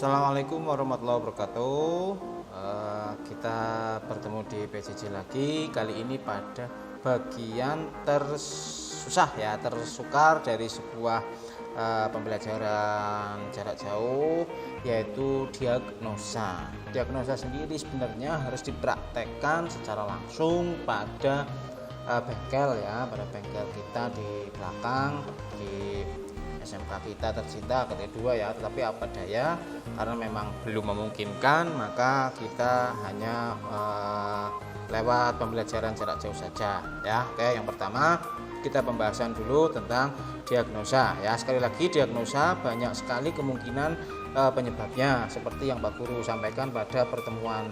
Assalamualaikum warahmatullahi wabarakatuh. Kita bertemu di PJJ lagi. Kali ini pada bagian tersusah ya, tersukar dari sebuah pembelajaran jarak jauh, yaitu diagnosa. Diagnosa sendiri sebenarnya harus dipraktekkan secara langsung pada bengkel ya, pada bengkel kita di belakang di SMK kita tercinta kedua ya. Tetapi apa daya, karena memang belum memungkinkan, maka kita hanya lewat pembelajaran jarak jauh saja ya. Oke, yang pertama kita pembahasan dulu tentang diagnosa ya. Sekali lagi, diagnosa banyak sekali kemungkinan penyebabnya, seperti yang Pak Guru sampaikan pada pertemuan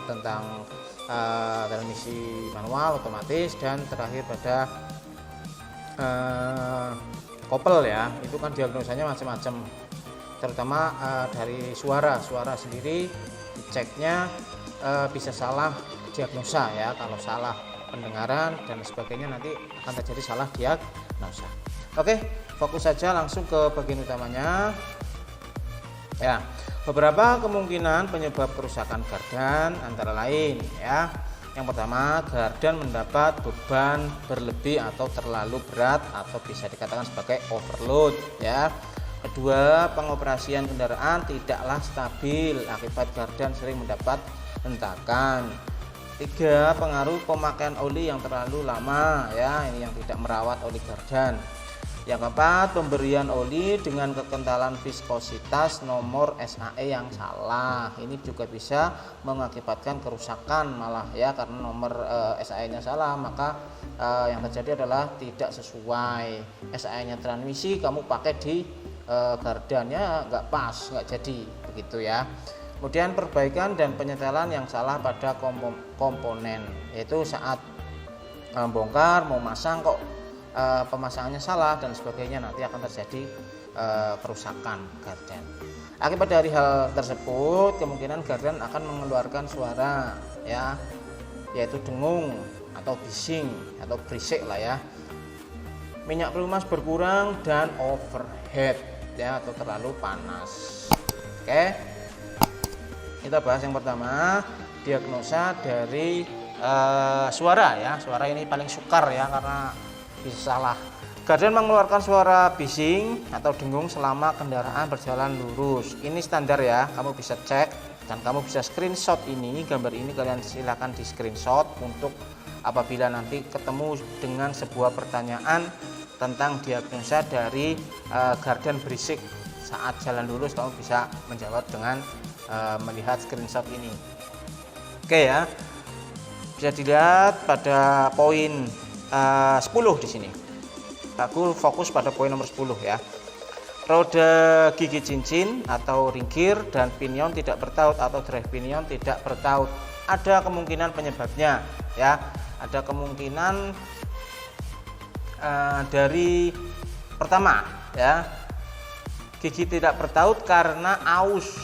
tentang transmisi manual otomatis, dan terakhir pada kopel ya. Itu kan diagnosanya macam-macam, terutama dari suara sendiri diceknya bisa salah diagnosa ya. Kalau salah pendengaran dan sebagainya nanti akan terjadi salah diagnosa. Oke, fokus saja langsung ke bagian utamanya ya. Beberapa kemungkinan penyebab kerusakan gardan antara lain ya. Yang pertama, gardan mendapat beban berlebih atau terlalu berat, atau bisa dikatakan sebagai overload ya. Kedua, pengoperasian kendaraan tidaklah stabil akibat gardan sering mendapat hentakan. Tiga, pengaruh pemakaian oli yang terlalu lama ya, ini yang tidak merawat oli gardan. Yang keempat, pemberian oli dengan kekentalan viskositas nomor SAE yang salah. Ini juga bisa mengakibatkan kerusakan malah ya, karena nomor SAE-nya salah, maka yang terjadi adalah tidak sesuai. SAE-nya transmisi kamu pakai di gardannya nggak pas, nggak jadi begitu ya. Kemudian perbaikan dan penyetelan yang salah pada komponen, yaitu saat bongkar mau masang kok pemasangannya salah dan sebagainya, nanti akan terjadi kerusakan gardan. Akibat dari hal tersebut, kemungkinan gardan akan mengeluarkan suara ya, yaitu dengung atau bising atau berisik lah ya. Minyak pelumas berkurang dan overheat ya, atau terlalu panas. Oke, kita bahas yang pertama, diagnosa dari suara ya. Suara ini paling sukar ya, karena bisa salah. Gardan mengeluarkan suara bising atau dengung selama kendaraan berjalan lurus. Ini standar ya, kamu bisa cek dan kamu bisa screenshot ini, gambar ini kalian silakan di screenshot untuk apabila nanti ketemu dengan sebuah pertanyaan tentang diagnosa dari gardan berisik saat jalan lurus, kamu bisa menjawab dengan melihat screenshot ini. Oke ya, bisa dilihat pada poin 10 di sini. Aku fokus pada poin nomor 10 ya. Roda gigi cincin atau ringkir dan pinion tidak bertaut atau drive pinion tidak bertaut. Ada kemungkinan penyebabnya ya. Ada kemungkinan dari pertama ya, gigi tidak bertaut karena aus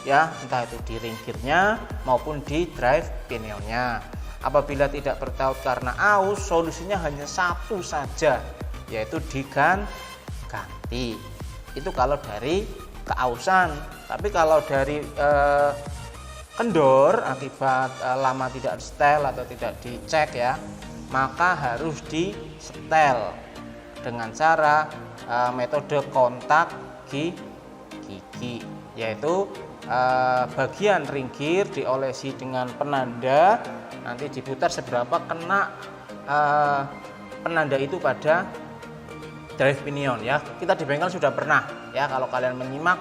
ya, entah itu di ringkirnya maupun di drive pinionnya. Apabila tidak bertaut karena aus, solusinya hanya satu saja, yaitu diganti. Itu kalau dari keausan. Tapi kalau dari kendor akibat lama tidak setel atau tidak dicek ya, maka harus disetel dengan cara metode kontak gigi, yaitu bagian ringkir diolesi dengan penanda, nanti diputar seberapa kena penanda itu pada drive pinion ya. Kita di bengkel sudah pernah ya, kalau kalian menyimak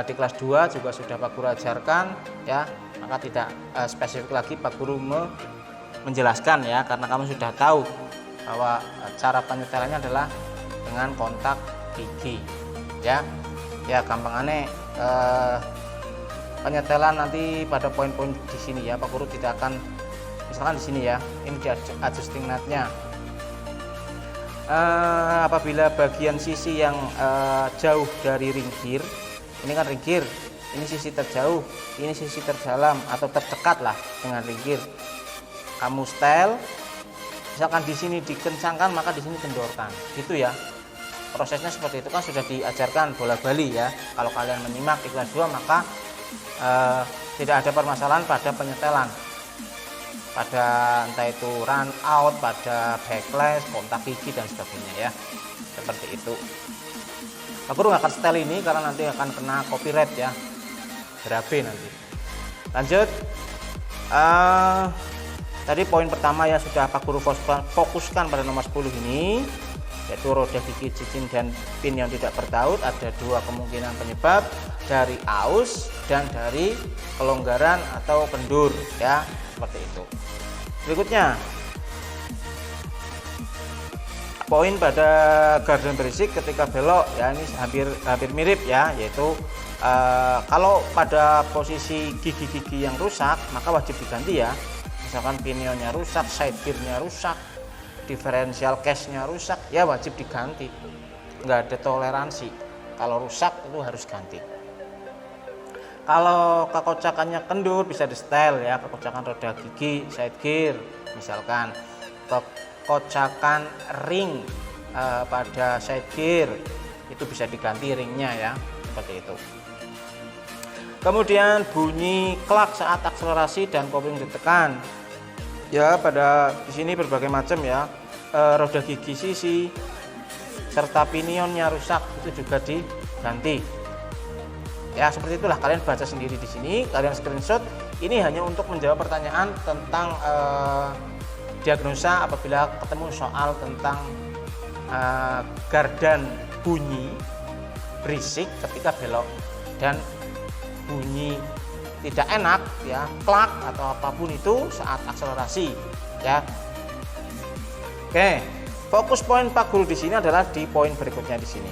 di kelas 2 juga sudah Pak Guru ajarkan ya, maka tidak spesifik lagi Pak Guru menjelaskan ya, karena kamu sudah tahu bahwa cara penyetelannya adalah dengan kontak gigi ya. Ya gampangannya penyetelan nanti pada poin-poin di sini ya. Pak Guru tidak akan, misalkan di sini ya, ini di adjusting netnya. Apabila bagian sisi yang jauh dari ringkir, ini kan ringkir, ini sisi terjauh, ini sisi terdalam atau terdekat lah dengan ringkir, kamu setel, misalkan di sini dikencangkan maka di sini kendorkan, gitu ya. prosesnya seperti itu kan sudah diajarkan bola bali ya. Kalau kalian menyimak di kelas 2 maka tidak ada permasalahan pada penyetelan, pada entah itu run out, pada backlash, kontak gigi dan sebagainya ya, seperti itu. Pak Guru nggak akan setel ini karena nanti akan kena copyright ya, berabe nanti. Lanjut, tadi poin pertama ya sudah Pak Guru fokuskan pada nomor 10 ini, yaitu roda gigi cicing dan pin yang tidak bertaut. Ada dua kemungkinan penyebab, dari aus dan dari kelonggaran atau kendur ya, seperti itu. Berikutnya poin pada gardan berisik ketika belok ya, ini hampir mirip ya, yaitu kalau pada posisi gigi-gigi yang rusak maka wajib diganti ya. Misalkan pinionnya rusak, side gearnya rusak, diferensial case-nya rusak, ya wajib diganti, nggak ada toleransi. Kalau rusak itu harus ganti. Kalau kekocakannya kendur bisa di setel ya, kekocakan roda gigi, side gear misalkan, kekocakan ring pada side gear itu bisa diganti ringnya ya, seperti itu. Kemudian bunyi klak saat akselerasi dan kopling ditekan. Ya, pada di sini berbagai macam ya, roda gigi sisi serta pinionnya rusak itu juga diganti. Ya, seperti itulah, kalian baca sendiri di sini, kalian screenshot. Ini hanya untuk menjawab pertanyaan tentang diagnosa apabila ketemu soal tentang gardan bunyi berisik ketika belok dan bunyi tidak enak ya, klak atau apapun itu saat akselerasi ya. Oke, fokus poin Pak Guru di sini adalah di poin berikutnya di sini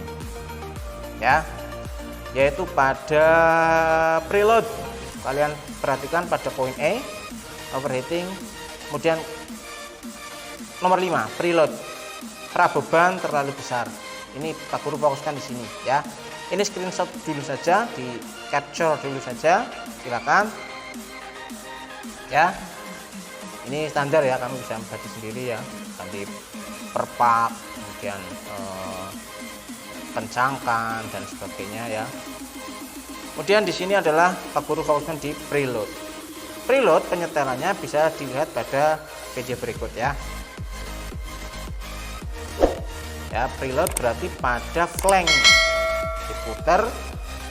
ya, yaitu pada preload. Kalian perhatikan pada poin E, overheating. Kemudian nomor 5, preload, prabeban terlalu besar. Ini Pak Guru fokuskan di sini ya. Ini screenshot dulu saja, di capture dulu saja, silakan ya. Ini standar ya, kamu bisa ganti sendiri ya, ganti perpak, kemudian kencangkan dan sebagainya ya. Kemudian di sini adalah Pak Guru fokuskan di preload. Preload penyetelannya bisa dilihat pada video berikut ya. Ya, preload berarti pada flank diputar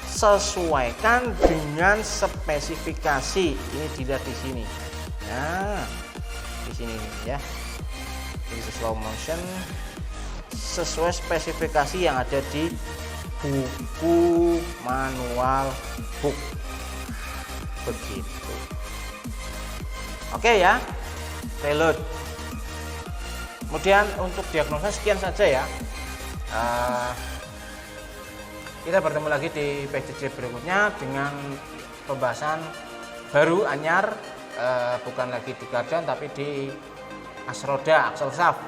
sesuaikan dengan spesifikasi. Ini dilihat di sini. Nah, di sini ya. Ini slow motion sesuai spesifikasi yang ada di buku manual book. Begitu. Oke ya, preload. Kemudian untuk diagnosa sekian saja ya. Kita bertemu lagi di PJJ berikutnya dengan pembahasan baru anyar, bukan lagi di gardan tapi di as roda, axle shaft.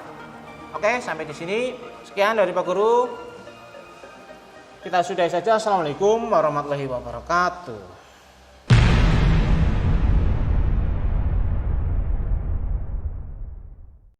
Oke, sampai di sini sekian dari Pak Guru. Kita sudahi saja. Assalamualaikum warahmatullahi wabarakatuh.